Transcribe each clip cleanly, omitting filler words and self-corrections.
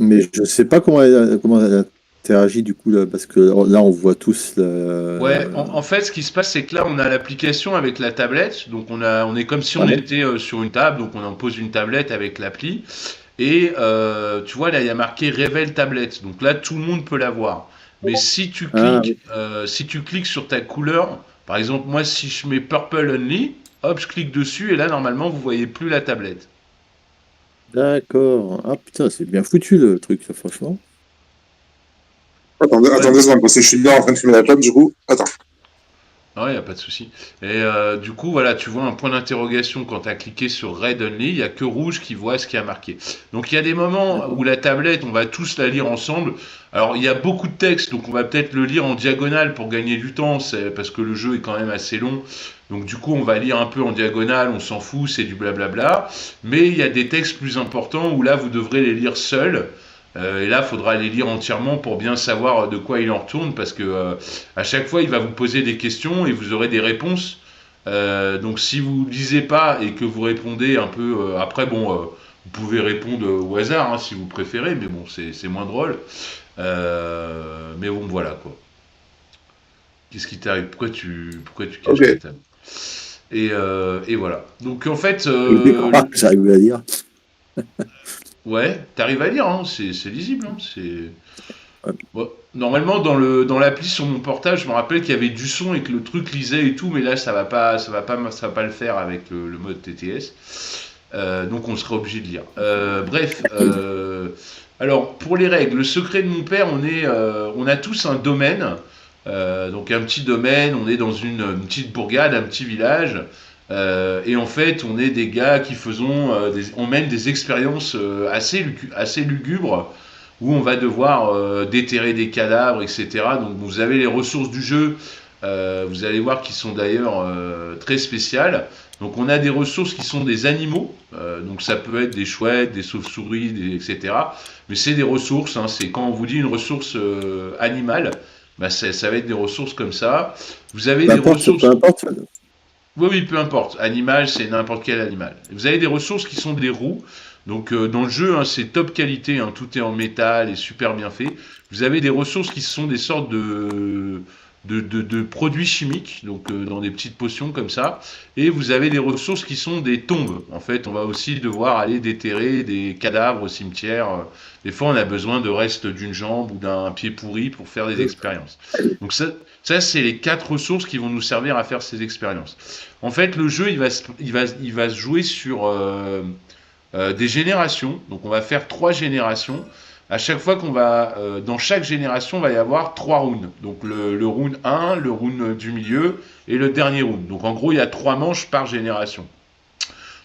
Mais je sais pas comment elle interagit du coup là, parce que là on voit tous Ouais, en fait, ce qui se passe, c'est que là, on a l'application avec la tablette. Donc, on est comme si on Ouais. était sur une table. Donc, on en pose une tablette avec l'appli. Et tu vois, là, il y a marqué révèle tablette. Donc là, tout le monde peut la voir. Mais Ah oui. si tu cliques sur ta couleur, par exemple, moi, si je mets Purple Only, hop, je clique dessus et là, normalement, vous voyez plus la tablette. D'accord. Ah putain, c'est bien foutu le truc, là, franchement. Attendez, Ouais, attendez, secondes, parce que je suis bien en train de fumer la clope, du coup. Attends. il n'y a pas de souci. Et du coup, voilà, tu vois un point d'interrogation quand tu as cliqué sur Red Only, il n'y a que rouge qui voit ce qui a marqué. Donc il y a des moments où D'accord. la tablette, on va tous la lire ensemble. Alors il y a beaucoup de texte, donc on va peut-être le lire en diagonale pour gagner du temps, parce que le jeu est quand même assez long. Donc du coup, on va lire un peu en diagonale, on s'en fout, c'est du blablabla. Mais il y a des textes plus importants où là, vous devrez les lire seuls. Et là, il faudra les lire entièrement pour bien savoir de quoi il en retourne, parce que à chaque fois, il va vous poser des questions et vous aurez des réponses. Donc, si vous lisez pas et que vous répondez un peu après, bon, vous pouvez répondre au hasard hein, si vous préférez, mais bon, c'est moins drôle. Mais bon, voilà quoi. Qu'est-ce qui t'arrive pourquoi tu Ok. caches ta table et voilà. Donc, en fait, Je crois que j'arrive à dire. ouais, t'arrives à lire, hein, c'est lisible. Hein, c'est. Ouais. Bon, normalement, dans l'appli sur mon portable, je me rappelle qu'il y avait du son et que le truc lisait et tout, mais là, ça va pas le faire avec le mode TTS. Donc, on sera obligé de lire. Bref, alors pour les règles, le secret de mon père, on a tous un domaine. Donc, un petit domaine, on est dans une petite bourgade, un petit village. Et en fait, on est des gars qui on mène des expériences assez lugubres où on va devoir déterrer des cadavres, etc. Donc vous avez les ressources du jeu, vous allez voir qui sont d'ailleurs très spéciales. Donc on a des ressources qui sont des animaux, donc ça peut être des chouettes, des sauves-souris, etc. Mais c'est des ressources, hein, c'est quand on vous dit une ressource animale, bah ça va être des ressources comme ça. Vous avez des Peu ressources importe. oui, oui, peu importe. Animal, c'est n'importe quel animal. Vous avez des ressources qui sont des roues. Donc dans le jeu, hein, c'est top qualité, hein, tout est en métal et super bien fait. Vous avez des ressources qui sont des sortes de produits chimiques, donc dans des petites potions comme ça. Et vous avez des ressources qui sont des tombes. En fait, on va aussi devoir aller déterrer des cadavres au cimetière. Des fois, on a besoin de restes d'une jambe ou d'un pied pourri pour faire des expériences. Donc ça c'est les 4 ressources qui vont nous servir à faire ces expériences. En fait, le jeu, il va se jouer sur des générations. Donc, on va faire 3 générations. À chaque fois dans chaque génération, il va y avoir 3 rounds. Donc, le round 1, le round du milieu et le dernier round. Donc, en gros, il y a 3 manches par génération.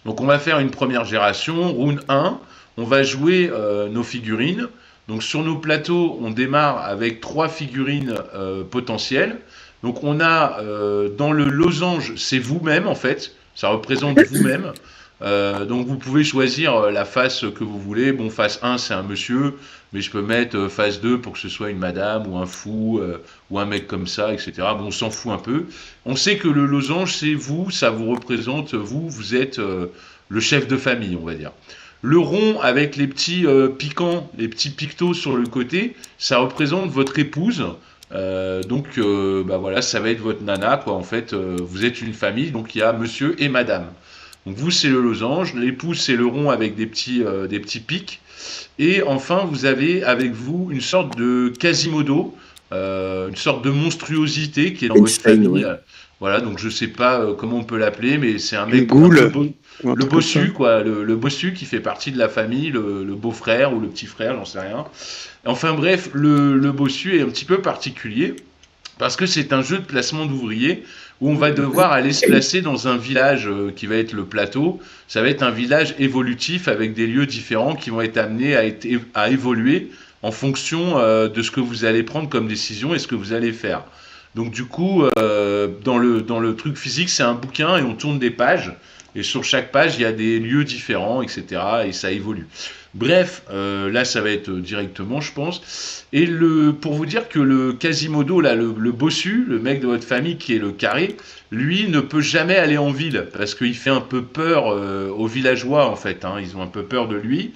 Donc, on va faire une première génération, round 1. On va jouer nos figurines. Donc, sur nos plateaux, on démarre avec 3 figurines potentielles. Donc, on a dans le losange, c'est vous-même en fait. Ça représente vous-même. Donc, vous pouvez choisir la face que vous voulez. Bon, face 1, c'est un monsieur. Mais je peux mettre face 2 pour que ce soit une madame ou un fou ou un mec comme ça, etc. Bon, on s'en fout un peu. On sait que le losange, c'est vous, ça vous représente, vous êtes le chef de famille, on va dire. Le rond avec les petits piquants, les petits pictos sur le côté, ça représente votre épouse. Bah voilà, ça va être votre nana, quoi. En fait, vous êtes une famille, donc il y a monsieur et madame. Donc vous, c'est le losange, l'épouse, c'est le rond avec des petits pics. Et enfin, vous avez avec vous une sorte de Quasimodo, une sorte de monstruosité qui est dans votre Einstein, famille. ouais. Voilà, donc je sais pas comment on peut l'appeler, mais c'est un Une mec un peu goule ou un le truc comme ça. bossu, quoi, le bossu qui fait partie de la famille, le beau-frère ou le petit frère, j'en sais rien. Enfin bref, le bossu est un petit peu particulier parce que c'est un jeu de placement d'ouvriers où on va devoir aller se placer dans un village qui va être le plateau. Ça va être un village évolutif avec des lieux différents qui vont être amenés à évoluer en fonction de ce que vous allez prendre comme décision et ce que vous allez faire. Donc du coup, dans le truc physique, c'est un bouquin et on tourne des pages. Et sur chaque page, il y a des lieux différents, etc. Et ça évolue. Bref, là, ça va être directement, je pense. Et pour vous dire que le Quasimodo, là, le bossu, le mec de votre famille qui est le carré, lui ne peut jamais aller en ville parce qu'il fait un peu peur aux villageois, en fait. Hein, ils ont un peu peur de lui.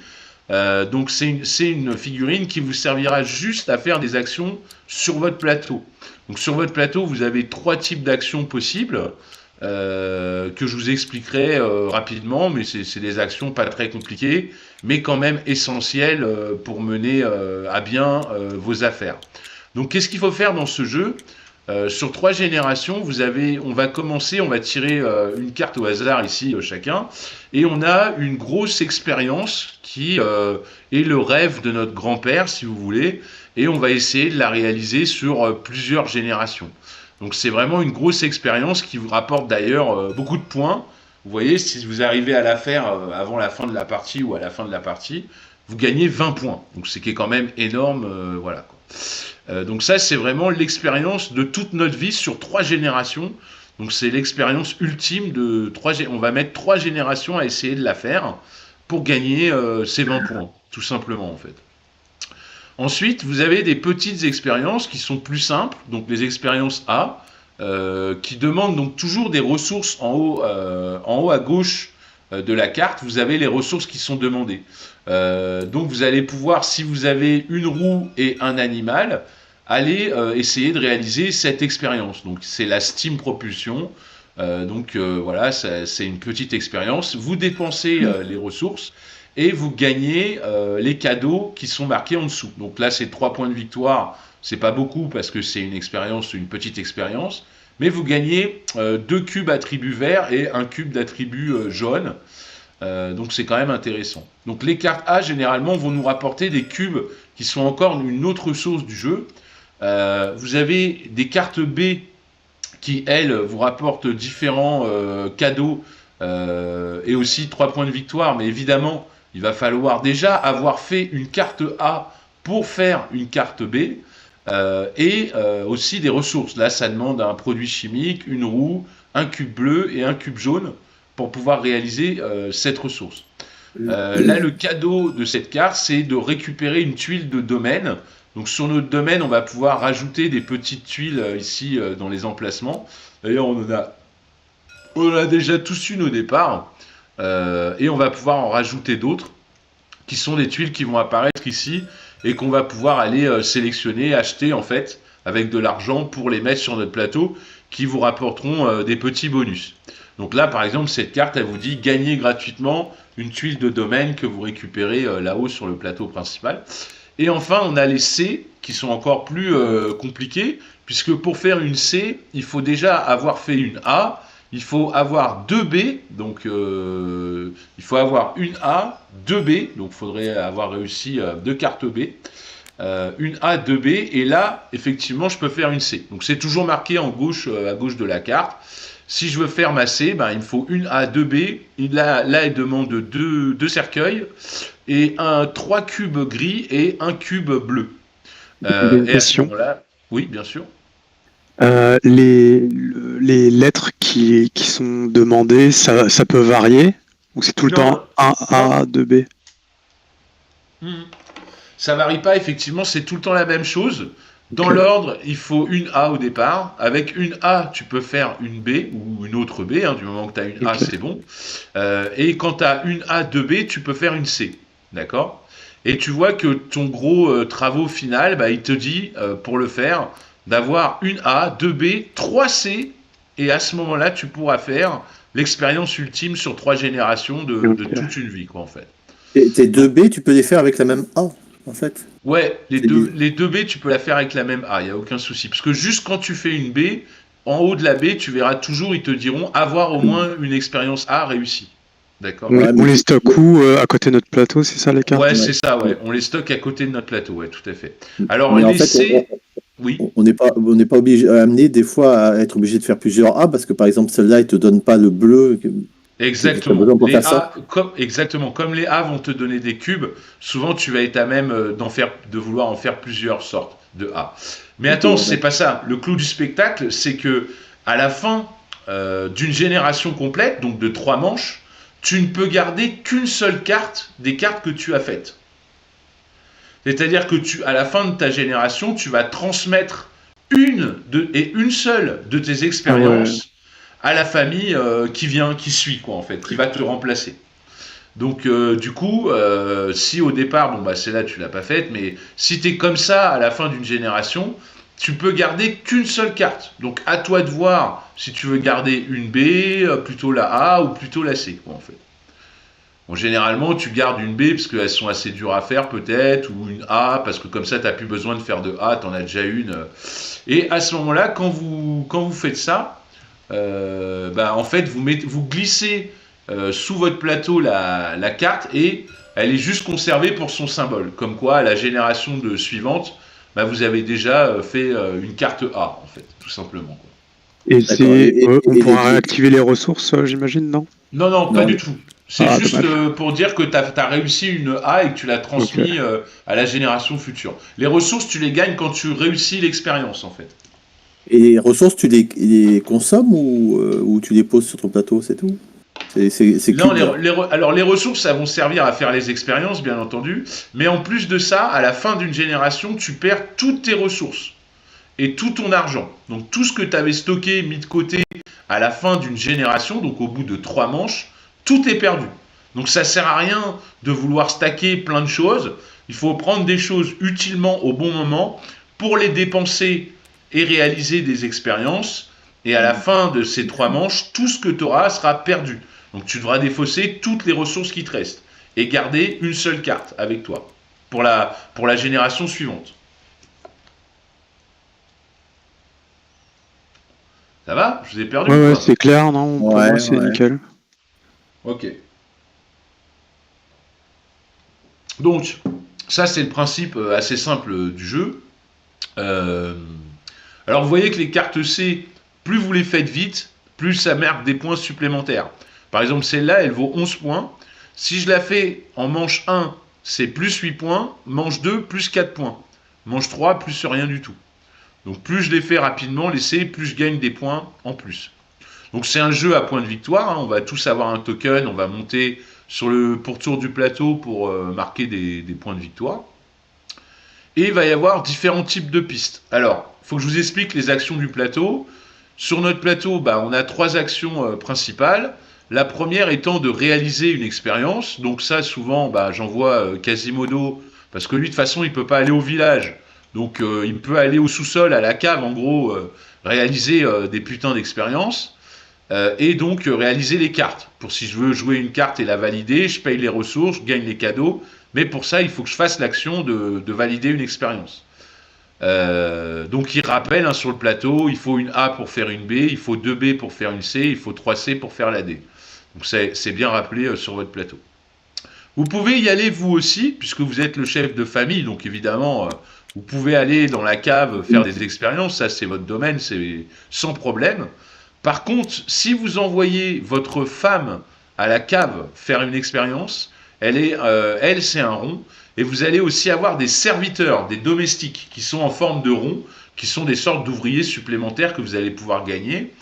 Donc c'est une figurine qui vous servira juste à faire des actions sur votre plateau. Donc sur votre plateau, vous avez 3 types d'actions possibles que je vous expliquerai rapidement, mais c'est des actions pas très compliquées, mais quand même essentielles pour mener à bien vos affaires. Donc qu'est-ce qu'il faut faire dans ce jeu ? Sur 3 générations, on va tirer une carte au hasard ici chacun, et on a une grosse expérience qui est le rêve de notre grand-père, si vous voulez, et on va essayer de la réaliser sur plusieurs générations. Donc c'est vraiment une grosse expérience qui vous rapporte d'ailleurs beaucoup de points. Vous voyez, si vous arrivez à la faire avant la fin de la partie ou à la fin de la partie, vous gagnez 20 points. Donc c'est qui est quand même énorme, voilà quoi. Donc ça, c'est vraiment l'expérience de toute notre vie sur 3 générations. Donc c'est l'expérience ultime de 3 générations. On va mettre 3 générations à essayer de la faire pour gagner ces 20 points, tout simplement en fait. Ensuite, vous avez des petites expériences qui sont plus simples, donc les expériences A, qui demandent donc toujours des ressources en haut à gauche de la carte. Vous avez les ressources qui sont demandées. Donc vous allez pouvoir, si vous avez une roue et un animal, aller essayer de réaliser cette expérience. Donc c'est la Steam Propulsion. Voilà, c'est une petite expérience. Vous dépensez les ressources et vous gagnez les cadeaux qui sont marqués en dessous. Donc là, c'est 3 points de victoire. C'est pas beaucoup parce que c'est une petite expérience. Mais vous gagnez 2 cubes attributs verts et un cube d'attribut jaune. Donc c'est quand même intéressant. Donc les cartes A généralement vont nous rapporter des cubes qui sont encore une autre source du jeu. Vous avez des cartes B qui elles vous rapportent différents cadeaux et aussi 3 points de victoire. Mais évidemment, il va falloir déjà avoir fait une carte A pour faire une carte B et aussi des ressources. Là, ça demande un produit chimique, une roue, un cube bleu et un cube jaune pour pouvoir réaliser cette ressource. Là, le cadeau de cette carte, c'est de récupérer une tuile de domaine. Donc sur notre domaine, on va pouvoir rajouter des petites tuiles ici dans les emplacements. D'ailleurs, on en a déjà tous une au départ. Et on va pouvoir en rajouter d'autres, qui sont des tuiles qui vont apparaître ici et qu'on va pouvoir aller sélectionner, acheter en fait, avec de l'argent pour les mettre sur notre plateau, qui vous rapporteront des petits bonus. Donc là, par exemple, cette carte, elle vous dit gagner gratuitement une tuile de domaine que vous récupérez là-haut sur le plateau principal. Et enfin, on a les C qui sont encore plus compliqués, puisque pour faire une C, il faut déjà avoir fait une A, il faut avoir 2 B, donc il faut avoir une A, 2 B, donc il faudrait avoir réussi 2 cartes B, une A, 2 B, et là, effectivement, je peux faire une C. Donc c'est toujours marqué à gauche de la carte. Si je veux faire ma C, il me faut une A, 2 B. Là, elle demande 2 cercueils et 3 cubes gris et un cube bleu. Et à ce moment-là, oui, bien sûr. Les lettres qui sont demandées, ça peut varier? Ou c'est tout le temps 1A, 2B? Ça varie pas, effectivement, c'est tout le temps la même chose. Dans l'ordre, il faut une A au départ. Avec une A, tu peux faire une B ou une autre B. Du moment que tu as une A, c'est bon. Et quand tu as une A, 2B, tu peux faire une C. D'accord ? Et tu vois que ton gros travaux final, il te dit, pour le faire, d'avoir une A, 2B, 3 C. Et à ce moment-là, tu pourras faire l'expérience ultime sur 3 générations de toute une vie, quoi, en fait. Et tes 2B, tu peux les faire avec la même A, en fait. Ouais, les 2 B, tu peux la faire avec la même A, il n'y a aucun souci. Parce que juste quand tu fais une B, en haut de la B, tu verras toujours, ils te diront avoir au moins une expérience A réussie. D'accord ? On les stocke où à côté de notre plateau, c'est ça les cartes? Ouais, c'est ça, ouais. On les stocke à côté de notre plateau, ouais, tout à fait. Alors, les C... Oui. On n'est pas obligé à amener des fois à être obligé de faire plusieurs A parce que par exemple celle-là il te donne pas le bleu. Exactement. Exactement. Comme les A vont te donner des cubes, souvent tu vas être à même de vouloir en faire plusieurs sortes de A. Mais attends, c'est pas ça. Le clou du spectacle, c'est que à la fin d'une génération complète, donc de 3 manches, tu ne peux garder qu'une seule carte des cartes que tu as faites. C'est-à-dire que à la fin de ta génération, tu vas transmettre une seule de tes expériences à la famille qui suit, quoi, en fait, qui va te remplacer. Donc du coup, si au départ, bon bah celle-là tu l'as pas faite, mais si tu es comme ça à la fin d'une génération, tu peux garder qu'une seule carte. Donc à toi de voir si tu veux garder une B, plutôt la A ou plutôt la C, quoi, en fait. Bon, généralement, tu gardes une B parce qu'elles sont assez dures à faire peut-être, ou une A parce que comme ça, tu n'as plus besoin de faire de A, tu en as déjà une. Et à ce moment-là, quand vous faites ça, bah, en fait, vous glissez sous votre plateau la carte et elle est juste conservée pour son symbole. Comme quoi, à la génération suivante, bah, vous avez déjà fait une carte A, en fait, tout simplement, quoi. Et D'accord. on pourra réactiver les ressources, j'imagine, non? Non, non, pas Non, du tout. C'est Ah, juste dommage. pour dire que tu as réussi une A et que tu l'as Ok. transmis à la génération future. Les ressources, tu les gagnes quand tu réussis l'expérience, en fait. et les ressources, tu les consommes ou tu les poses sur ton plateau, c'est tout? C'est Non, cube. alors les ressources, ça vont servir à faire les expériences, bien entendu. Mais en plus de ça, à la fin d'une génération, tu perds toutes tes ressources et tout ton argent. Donc tout ce que tu avais stocké, mis de côté à la fin d'une génération, donc au bout de 3 manches, tout est perdu. Donc ça sert à rien de vouloir stacker plein de choses. Il faut prendre des choses utilement au bon moment pour les dépenser et réaliser des expériences. Et à la fin de ces 3 manches, tout ce que tu auras sera perdu. Donc tu devras défausser toutes les ressources qui te restent et garder une seule carte avec toi pour la génération suivante. Ça va? Je vous ai perdu Ouais, ou ouais, pas? c'est clair, non? Pour moi, Ouais, c'est ouais. nickel. Ok. Donc, ça c'est le principe assez simple du jeu. Euh, alors vous voyez que les cartes C, plus vous les faites vite, plus ça marque des points supplémentaires. Par exemple, celle-là, elle vaut 11 points. Si je la fais en manche 1, c'est plus 8 points. Manche 2, plus 4 points. Manche 3, plus rien du tout. Donc plus je les fais rapidement, les C, plus je gagne des points en plus. Donc c'est un jeu à points de victoire, hein. On va tous avoir un token, on va monter sur le pourtour du plateau pour marquer des points de victoire. Et il va y avoir différents types de pistes. Alors, il faut que je vous explique les actions du plateau. Sur notre plateau, bah, on a 3 actions principales. La première étant de réaliser une expérience. Donc ça, souvent, bah, j'envoie Quasimodo, parce que lui, de toute façon, il ne peut pas aller au village. Donc il peut aller au sous-sol, à la cave, en gros, réaliser des putains d'expériences. Et donc réaliser les cartes. Pour si je veux jouer une carte et la valider, je paye les ressources, je gagne les cadeaux, mais pour ça, il faut que je fasse l'action de valider une expérience. Donc il rappelle hein, sur le plateau, il faut une A pour faire une B, il faut 2 B pour faire une C, il faut 3 C pour faire la D. Donc c'est bien rappelé sur votre plateau. Vous pouvez y aller vous aussi, puisque vous êtes le chef de famille, donc évidemment, vous pouvez aller dans la cave faire des expériences, ça c'est votre domaine, c'est sans problème. Par contre, si vous envoyez votre femme à la cave faire une expérience, elle c'est un rond, et vous allez aussi avoir des serviteurs, des domestiques, qui sont en forme de rond, qui sont des sortes d'ouvriers supplémentaires que vous allez pouvoir gagner.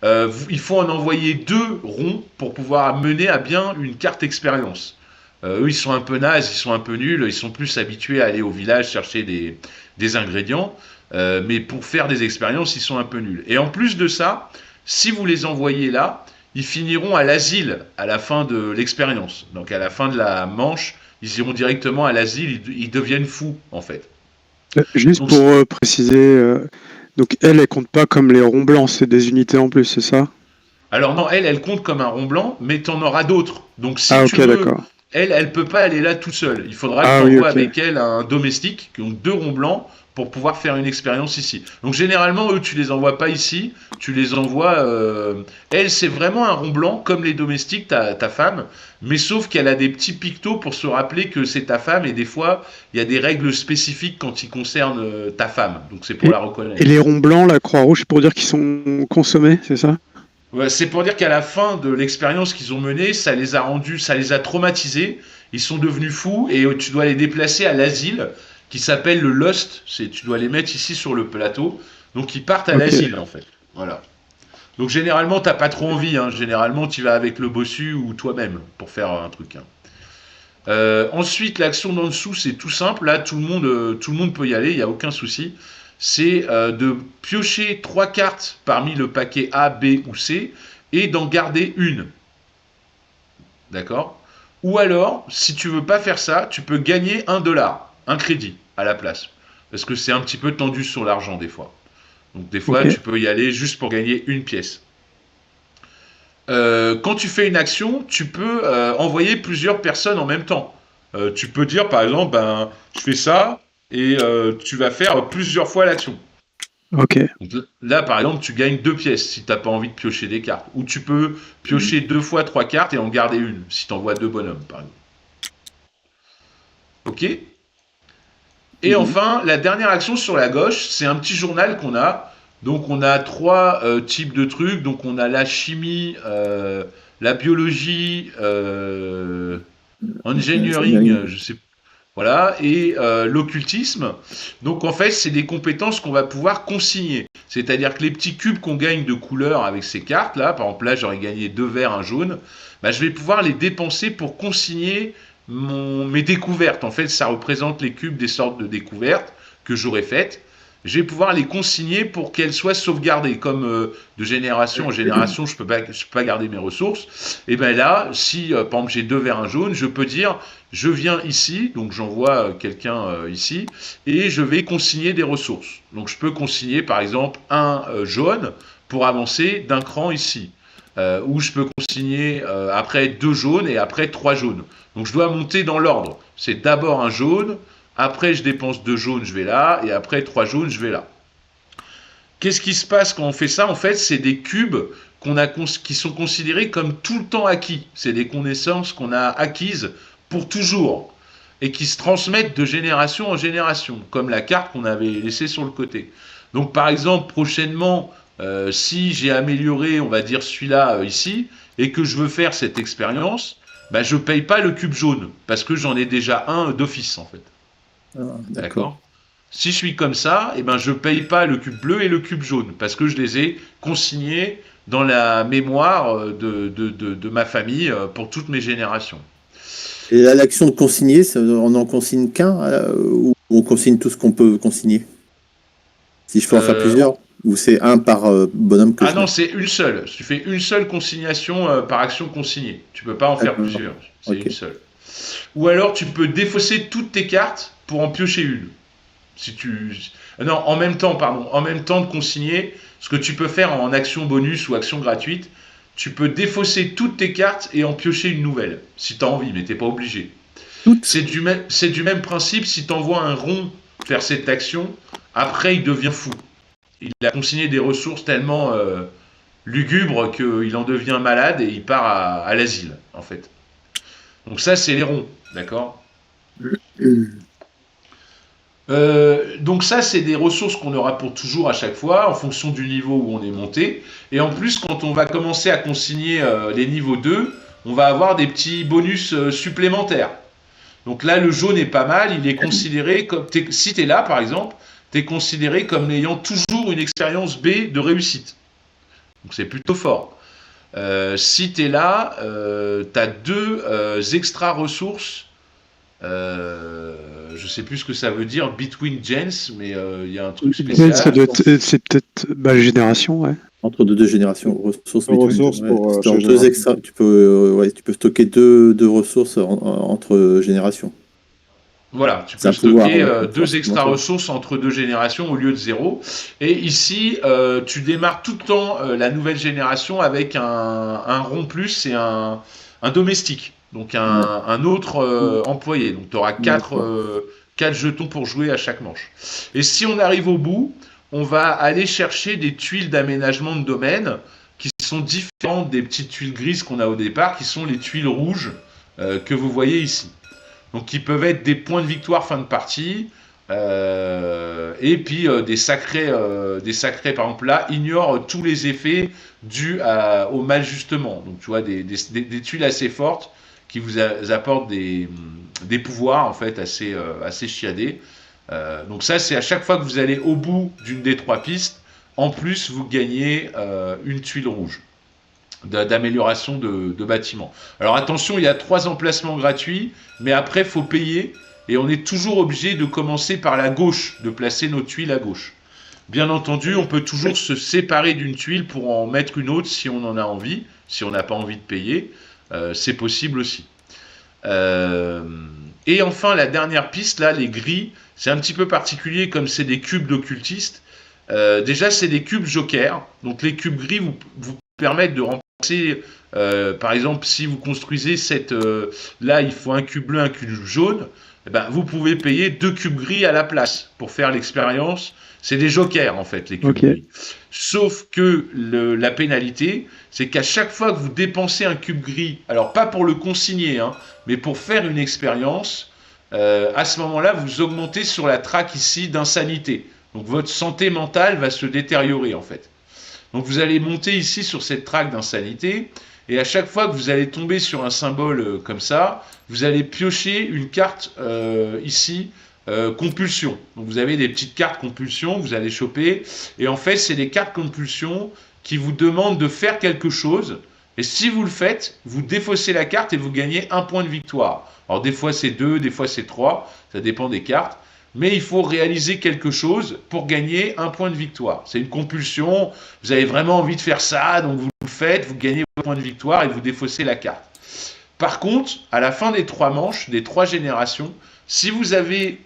Il faut en envoyer 2 ronds pour pouvoir mener à bien une carte expérience. Eux, ils sont un peu nazes, ils sont un peu nuls, ils sont plus habitués à aller au village chercher des ingrédients, mais pour faire des expériences, ils sont un peu nuls. Et en plus de ça, si vous les envoyez là, ils finiront à l'asile à la fin de l'expérience. Donc à la fin de la manche, ils iront directement à l'asile, ils deviennent fous en fait. Juste Donc, pour préciser, donc elle compte pas comme les ronds blancs, c'est des unités en plus, c'est ça? alors non, elle compte comme un rond blanc, mais tu en auras d'autres. Donc si Ah, tu ok, veux, d'accord. elle peut pas aller là toute seule. Il faudra que tu Ah oui, envoies ok. avec elle un domestique, donc 2 ronds blancs, pour pouvoir faire une expérience ici. Donc généralement, eux, tu les envoies pas ici, tu les envoies... Elle, c'est vraiment un rond blanc, comme les domestiques, ta femme, mais sauf qu'elle a des petits pictos pour se rappeler que c'est ta femme, et des fois, il y a des règles spécifiques quand ils concernent ta femme. Donc c'est pour Et, la et reconnaître. les ronds blancs, la croix rouge, c'est pour dire qu'ils sont consommés, c'est ça? Ouais, c'est pour dire qu'à la fin de l'expérience qu'ils ont menée, ça les a rendus, ça les a traumatisés. Ils sont devenus fous et tu dois les déplacer à l'asile qui s'appelle le Lost. Tu dois les mettre ici sur le plateau. Donc ils partent à Ok. l'asile en fait. Voilà. Donc généralement t'as pas trop envie. Hein. Généralement tu vas avec le bossu ou toi-même pour faire un truc. Hein. Ensuite l'action d'en dessous c'est tout simple. Là tout le monde peut y aller. Il y a aucun souci. C'est de piocher 3 cartes parmi le paquet A, B ou C et d'en garder une. D'accord? Ou alors, si tu veux pas faire ça, tu peux gagner $1, un crédit à la place. Parce que c'est un petit peu tendu sur l'argent des fois. Donc des fois, Ok. tu peux y aller juste pour gagner une pièce. Quand tu fais une action, tu peux envoyer plusieurs personnes en même temps. Tu peux dire par exemple, ben, je fais ça et tu vas faire plusieurs fois l'action. Ok. Donc là, par exemple, tu gagnes 2 pièces si tu n'as pas envie de piocher des cartes. Ou tu peux piocher 2 fois 3 cartes et en garder une si tu envoies 2 bonhommes, par exemple. Ok. Et enfin, la dernière action sur la gauche, c'est un petit journal qu'on a. Donc on a 3 types de trucs. Donc on a la chimie, la biologie, engineering, Engineering. je sais. Voilà, et l'occultisme. Donc en fait, c'est des compétences qu'on va pouvoir consigner. C'est-à-dire que les petits cubes qu'on gagne de couleurs avec ces cartes-là, par exemple là j'aurais gagné 2 verts, un jaune, bah, je vais pouvoir les dépenser pour consigner mes découvertes. En fait, ça représente les cubes des sortes de découvertes que j'aurais faites. Je vais pouvoir les consigner pour qu'elles soient sauvegardées. Comme de génération en génération, je peux pas garder mes ressources. Et bien là, si par exemple j'ai 2 verts, un jaune, je peux dire je viens ici, donc j'envoie quelqu'un ici, et je vais consigner des ressources. Donc je peux consigner par exemple un jaune pour avancer d'un cran ici. Ou je peux consigner après 2 jaunes et après 3 jaunes. Donc je dois monter dans l'ordre. C'est d'abord un jaune, après je dépense 2 jaunes, je vais là, et après 3 jaunes, je vais là. Qu'est-ce qui se passe quand on fait ça? En fait, c'est des cubes qui sont considérés comme tout le temps acquis. C'est des connaissances qu'on a acquises pour toujours et qui se transmettent de génération en génération, comme la carte qu'on avait laissée sur le côté. Donc, par exemple, prochainement, si j'ai amélioré, on va dire celui-là ici, et que je veux faire cette expérience, bah, je ne paye pas le cube jaune parce que j'en ai déjà un d'office en fait. Ah, d'accord. D'accord. Si je suis comme ça, eh ben, je ne paye pas le cube bleu et le cube jaune, parce que je les ai consignés dans la mémoire de ma famille pour toutes mes générations. Et là, l'action de consigner, on en consigne qu'un ou on consigne tout ce qu'on peut consigner? Si je peux en faire Euh, plusieurs? Ou c'est un par bonhomme que ah je non, mets? c'est une seule. Tu fais une seule consignation par action consignée. Tu peux pas en faire D'accord. plusieurs. C'est Ok. une seule. Ou alors tu peux défausser toutes tes cartes pour en piocher une. Si tu... Non, en même temps, pardon. En même temps de consigner, ce que tu peux faire en action bonus ou action gratuite, tu peux défausser toutes tes cartes et en piocher une nouvelle. Si tu as envie, mais tu n'es pas obligé. Toutes? C'est du même principe si tu envoies un rond faire cette action, après il devient fou. Il a consigné des ressources tellement lugubres qu'il en devient malade et il part à l'asile, en fait. Donc ça, c'est les ronds, d'accord. Donc ça, c'est des ressources qu'on aura pour toujours à chaque fois, en fonction du niveau où on est monté. Et en plus, quand on va commencer à consigner les niveaux 2, on va avoir des petits bonus supplémentaires. Donc là, le jaune est pas mal, il est considéré comme... si tu es là, par exemple, tu es considéré comme ayant toujours une expérience B de réussite. Donc c'est plutôt fort. Si tu es là, tu as 2 extra ressources. Je sais plus ce que ça veut dire, between gens, mais il y a un truc Ouais, spécial. c'est peut-être génération, ouais. Entre deux générations, ressources Ressources ouais. pour C'est chaque en deux génération. extra, tu peux stocker deux ressources entre générations. Voilà, tu C'est peux un pouvoir, stocker un pouvoir 2 extra supplémentaire. ressources entre 2 générations au lieu de 0. Et ici, tu démarres tout le temps la nouvelle génération avec un rond plus et un domestique. Donc Ouais, un autre employé. Donc tu auras 4 d'accord. jetons pour jouer à chaque manche. Et si on arrive au bout, on va aller chercher des tuiles d'aménagement de domaine qui sont différentes des petites tuiles grises qu'on a au départ, qui sont les tuiles rouges que vous voyez ici. Donc qui peuvent être des points de victoire fin de partie, et puis des sacrés, par exemple là, ignorent tous les effets dus au mal justement. Donc tu vois, des tuiles assez fortes qui vous apportent des pouvoirs en fait assez chiadés. Donc ça, c'est à chaque fois que vous allez au bout d'une des 3 pistes, en plus vous gagnez une tuile rouge d'amélioration de bâtiments. Alors attention, il y a 3 emplacements gratuits, mais après, il faut payer, et on est toujours obligé de commencer par la gauche, de placer nos tuiles à gauche. Bien entendu, on peut toujours se séparer d'une tuile pour en mettre une autre si on en a envie, si on n'a pas envie de payer, c'est possible aussi. Et enfin, la dernière piste, là, les gris, c'est un petit peu particulier comme c'est des cubes d'occultistes. Déjà, c'est des cubes jokers. Donc, les cubes gris vous permettent de remplacer, par exemple, si vous construisez là, il faut un cube bleu, un cube jaune. Eh ben, vous pouvez payer 2 cubes gris à la place pour faire l'expérience. C'est des jokers, en fait, les cubes gris. Sauf que la pénalité, c'est qu'à chaque fois que vous dépensez un cube gris, alors pas pour le consigner, hein, mais pour faire une expérience, à ce moment-là, vous augmentez sur la traque ici d'insanité. Donc votre santé mentale va se détériorer, en fait. Donc vous allez monter ici sur cette traque d'insanité, et à chaque fois que vous allez tomber sur un symbole comme ça, vous allez piocher une carte ici, compulsion. Donc vous avez des petites cartes compulsion que vous allez choper, et en fait c'est des cartes compulsion qui vous demandent de faire quelque chose, et si vous le faites, vous défaussez la carte et vous gagnez 1 point de victoire. Alors des fois c'est 2, des fois c'est 3, ça dépend des cartes. Mais il faut réaliser quelque chose pour gagner 1 point de victoire. C'est une compulsion, vous avez vraiment envie de faire ça, donc vous le faites, vous gagnez 1 point de victoire et vous défaussez la carte. Par contre, à la fin des 3 manches, des 3 générations, si vous avez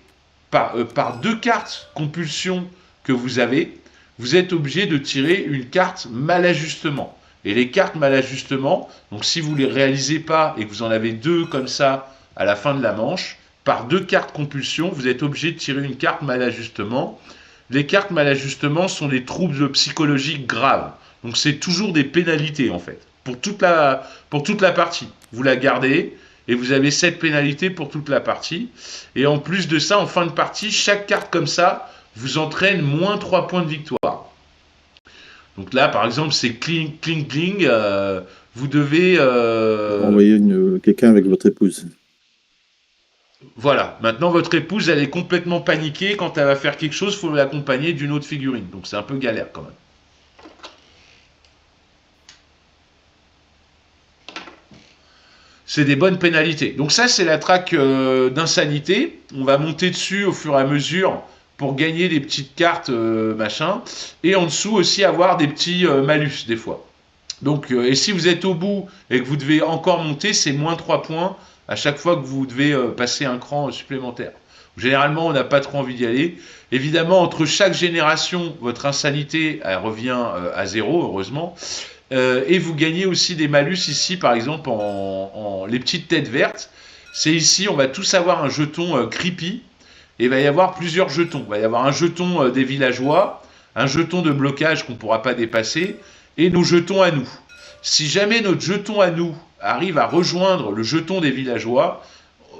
par 2 cartes compulsion que vous avez, vous êtes obligé de tirer une carte mal ajustement. Et les cartes mal ajustement, donc si vous ne les réalisez pas et que vous en avez 2 comme ça à la fin de la manche, par 2 cartes compulsion, vous êtes obligé de tirer une carte mal ajustement. Les cartes mal ajustement sont des troubles psychologiques graves. Donc c'est toujours des pénalités en fait, pour toute la partie. Vous la gardez et vous avez 7 pénalités pour toute la partie. Et en plus de ça, en fin de partie, chaque carte comme ça vous entraîne moins 3 points de victoire. Donc là, par exemple, c'est cling, cling, cling. Vous devez... envoyer quelqu'un avec votre épouse. Voilà, maintenant votre épouse, elle est complètement paniquée. Quand elle va faire quelque chose, il faut l'accompagner d'une autre figurine. Donc c'est un peu galère quand même. C'est des bonnes pénalités. Donc ça, c'est la traque d'insanité. On va monter dessus au fur et à mesure pour gagner des petites cartes, machin. Et en dessous aussi avoir des petits malus des fois. Donc, et si vous êtes au bout et que vous devez encore monter, c'est moins 3 points à chaque fois que vous devez passer un cran supplémentaire. Généralement, on n'a pas trop envie d'y aller. Évidemment, entre chaque génération, votre insanité elle revient à 0, heureusement. Et vous gagnez aussi des malus ici, par exemple, en les petites têtes vertes. C'est ici, on va tous avoir un jeton creepy. Et il va y avoir plusieurs jetons. Il va y avoir un jeton des villageois, un jeton de blocage qu'on ne pourra pas dépasser, et nos jetons à nous. Si jamais notre jeton à nous arrive à rejoindre le jeton des villageois,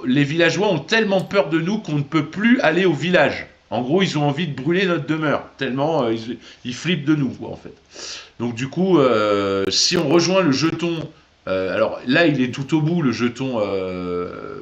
les villageois ont tellement peur de nous qu'on ne peut plus aller au village. En gros, ils ont envie de brûler notre demeure, tellement ils flippent de nous, quoi, en fait. Donc du coup, si on rejoint le jeton, alors là, il est tout au bout, le jeton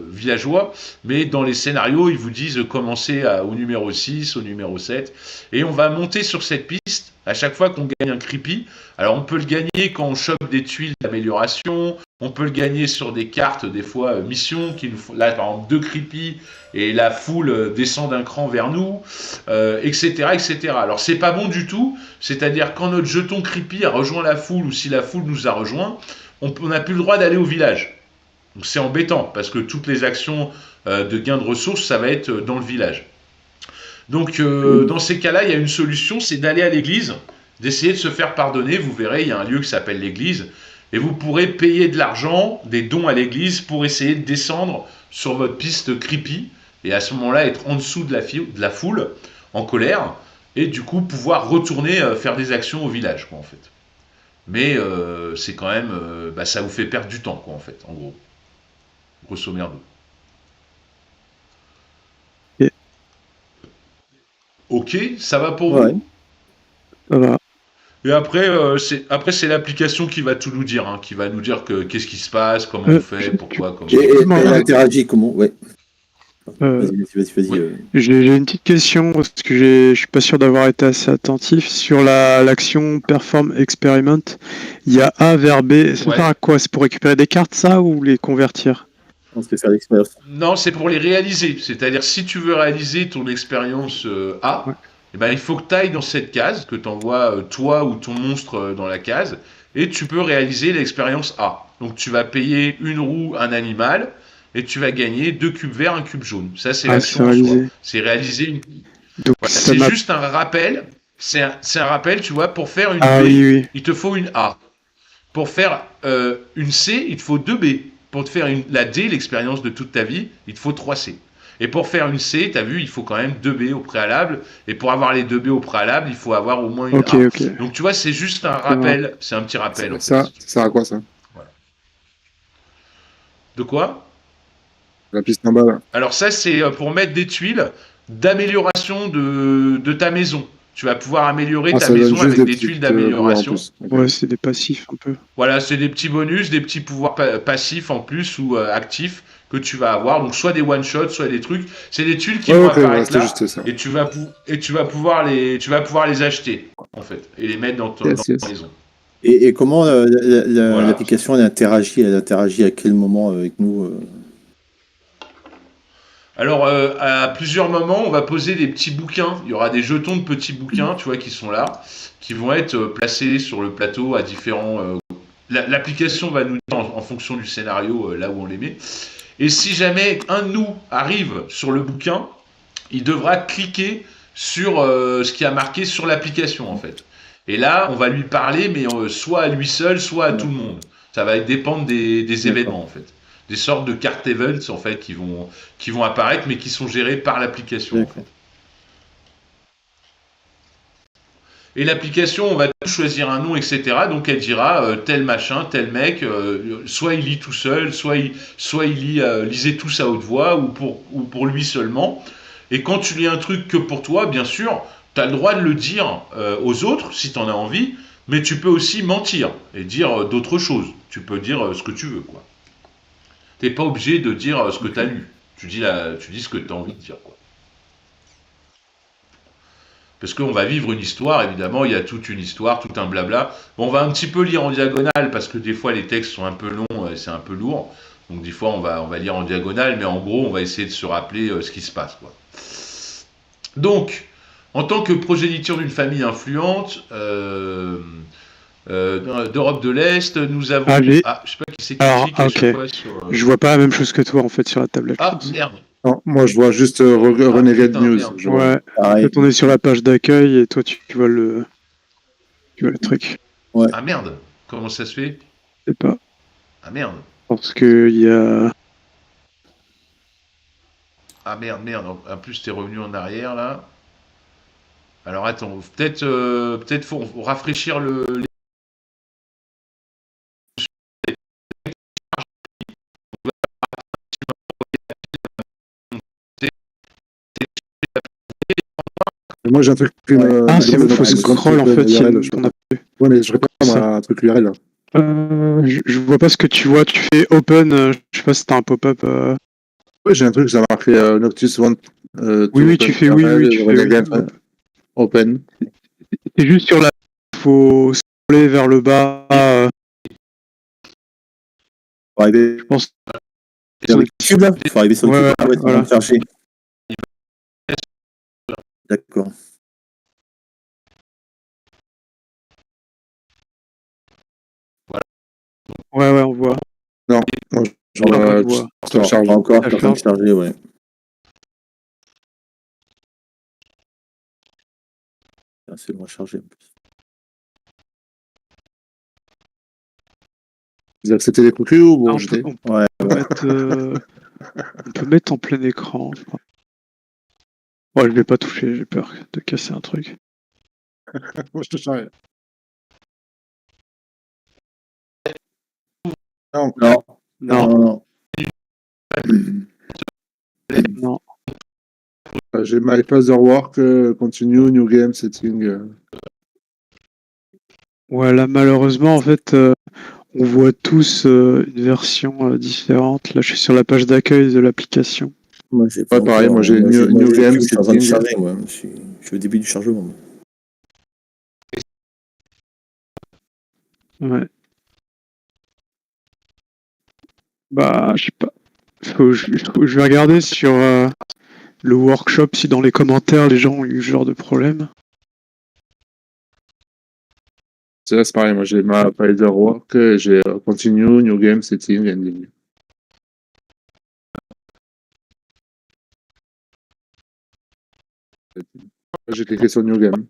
villageois, mais dans les scénarios, ils vous disent commencer au numéro 6, au numéro 7, et on va monter sur cette piste à chaque fois qu'on gagne un creepy. Alors on peut le gagner quand on chope des tuiles d'amélioration, on peut le gagner sur des cartes, des fois missions, là par exemple 2 creepy, et la foule descend d'un cran vers nous, etc., etc. Alors c'est pas bon du tout, c'est-à-dire quand notre jeton creepy a rejoint la foule, ou si la foule nous a rejoint, on n'a plus le droit d'aller au village. Donc c'est embêtant, parce que toutes les actions de gain de ressources, ça va être dans le village. Donc dans ces cas-là, il y a une solution, c'est d'aller à l'église, d'essayer de se faire pardonner. Vous verrez, il y a un lieu qui s'appelle l'église, et vous pourrez payer de l'argent, des dons à l'église, pour essayer de descendre sur votre piste creepy, et à ce moment-là être en dessous de la foule, en colère, et du coup pouvoir retourner faire des actions au village, quoi, en fait. Mais c'est quand même, ça vous fait perdre du temps, quoi, en fait, en gros. Grosso merdo. Ok, ça va pour Ouais. vous? Ça va. Et après, c'est l'application qui va tout nous dire, hein, qui va nous dire qu'est-ce qui se passe, comment on fait, pourquoi, comment. Et elle interagit comment? Ouais. Vas-y. Oui. J'ai une petite question, parce que je suis pas sûr d'avoir été assez attentif. Sur l'action Perform Experiment, il y a A vers B. Ça sert à quoi? C'est pour récupérer des cartes, ça, ou les convertir? On se fait faire l'expérience. Non, c'est pour les réaliser. C'est-à-dire, si tu veux réaliser ton expérience A, Ouais. eh ben, il faut que tu ailles dans cette case, que tu envoies toi ou ton monstre dans la case, et tu peux réaliser l'expérience A. Donc tu vas payer une roue, un animal, et tu vas gagner 2 cubes verts, un cube jaune. Ça, c'est Ah, l'action c'est en soi. réalisé. C'est réaliser une. Donc, Voilà, ça c'est m'a. juste un rappel. C'est un rappel, tu vois, pour faire une Ah B, oui, oui. il te faut une A. Pour faire une C, il te faut 2 B. Pour te faire la D, l'expérience de toute ta vie, il te faut 3 C. Et pour faire une C, tu as vu, il faut quand même 2 B au préalable. Et pour avoir les 2 B au préalable, il faut avoir au moins une Ok, A. ok. Donc tu vois, c'est juste un Ça marche. rappel. C'est un petit rappel en fait. Ça sert à quoi ça? De quoi? La piste en bas là. Alors ça, c'est pour mettre des tuiles d'amélioration de ta maison. Tu vas pouvoir améliorer Ah, ta ça donne maison juste avec des des petits tuiles pouvoirs en d'amélioration. plus. Ok. Ouais, c'est des passifs un peu. Voilà, c'est des petits bonus, des petits pouvoirs passifs en plus ou actifs que tu vas avoir. Donc soit des one-shots, soit des trucs. C'est des tuiles qui Ouais, vont ok, ouais, apparaître c'était là juste ça. et tu vas pouvoir les acheter en fait et les mettre dans Yes, ta yes. maison. Et comment Voilà. l'application elle interagit à quel moment avec nous Alors, à plusieurs moments, on va poser des petits bouquins. Il y aura des jetons de petits bouquins, tu vois, qui sont là, qui vont être placés sur le plateau à différents. L'application va nous dire en fonction du scénario là où on les met. Et si jamais un de nous arrive sur le bouquin, il devra cliquer sur ce qui a marqué sur l'application, en fait. Et là, on va lui parler, mais soit à lui seul, soit à tout le monde. Ça va dépendre des événements, en fait. Des sortes de cartes events, en fait, qui vont apparaître, mais qui sont gérées par l'application, en fait. D'accord. Et l'application, on va choisir un nom, etc. Donc elle dira tel machin, tel mec, soit il lit tout seul, soit il lisait tous à haute voix, ou pour lui seulement. Et quand tu lis un truc que pour toi, bien sûr, tu as le droit de le dire aux autres, si tu en as envie, mais tu peux aussi mentir et dire d'autres choses. Tu peux dire ce que tu veux, quoi. T'es pas obligé de dire ce que tu as lu. Tu dis ce que tu as envie de dire, quoi. Parce qu'on va vivre une histoire, évidemment, il y a toute une histoire, tout un blabla. Bon, on va un petit peu lire en diagonale, parce que des fois les textes sont un peu longs, c'est un peu lourd. Donc des fois on va lire en diagonale, mais en gros on va essayer de se rappeler ce qui se passe, quoi. Donc, en tant que progéniture d'une famille influente d'Europe de l'Est, nous avons... Allez. Ah, je sais pas qui c'est qui Alors, clique à ok. chaque fois sur... Je vois pas la même chose que toi en fait sur la tablette. Ah, merde. Non, moi je vois juste Renegade putain, News. merde. Je vois. Ouais. En Pareil. fait, on est sur la page d'accueil et toi tu vois le truc. Ah merde. Comment ça se fait? Je sais pas. Ah merde. Parce que il y a. Ah merde, merde. En plus, t'es revenu en arrière là. Alors attends, peut-être faut rafraîchir le. Moi j'ai un truc. Ah, c'est faut scroll en fait. On a... Ouais, mais je réponds à un truc URL là. Je vois pas ce que tu vois. Tu fais open. Je sais pas si t'as un pop-up. Ouais, j'ai un truc, ça a marqué Noctis Want. Oui, tu fais oui, tu fais oui. Open. C'est juste sur la. Faut scroller vers le bas. Je pense. Cube là. Faut arriver sur le cube. Ah ouais, voilà. Chercher. D'accord. Ouais, on voit. Non, moi je vois. Encore, t'es en train de charger, ouais. C'est loin chargé en plus. Vous acceptez les cookies ou bon, jeter? On peut mettre en plein écran, je crois. Ouais, je vais pas toucher, j'ai peur de casser un truc. Moi, je te charge. Non. J'ai My Further Work, Continue, New Game, Setting. Ouais, là, malheureusement, en fait, on voit tous une version différente. Là, je suis sur la page d'accueil de l'application. Moi, j'ai pas pareil, moi j'ai New Game, Setting. Je suis au début du chargement. Ouais. Bah, je sais pas. Je vais regarder sur le workshop si dans les commentaires les gens ont eu ce genre de problème. C'est pareil, moi j'ai My Further Work, j'ai Continue, New Game, Setting, Ending. J'ai cliqué sur New Game.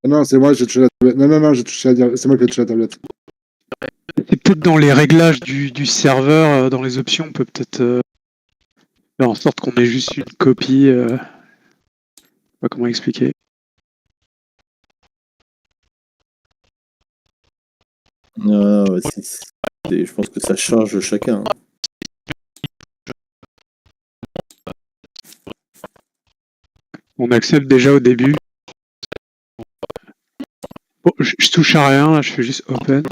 Ah non, c'est moi, j'ai touché la tablette. Non, j'ai touché c'est moi qui ai touché la tablette. C'est peut-être dans les réglages du serveur, dans les options, on peut peut-être faire en sorte qu'on ait juste une copie. Je sais pas comment expliquer. Ouais, je pense que ça charge chacun. Hein. On accepte déjà au début. Bon, je touche à rien, là, je fais juste open.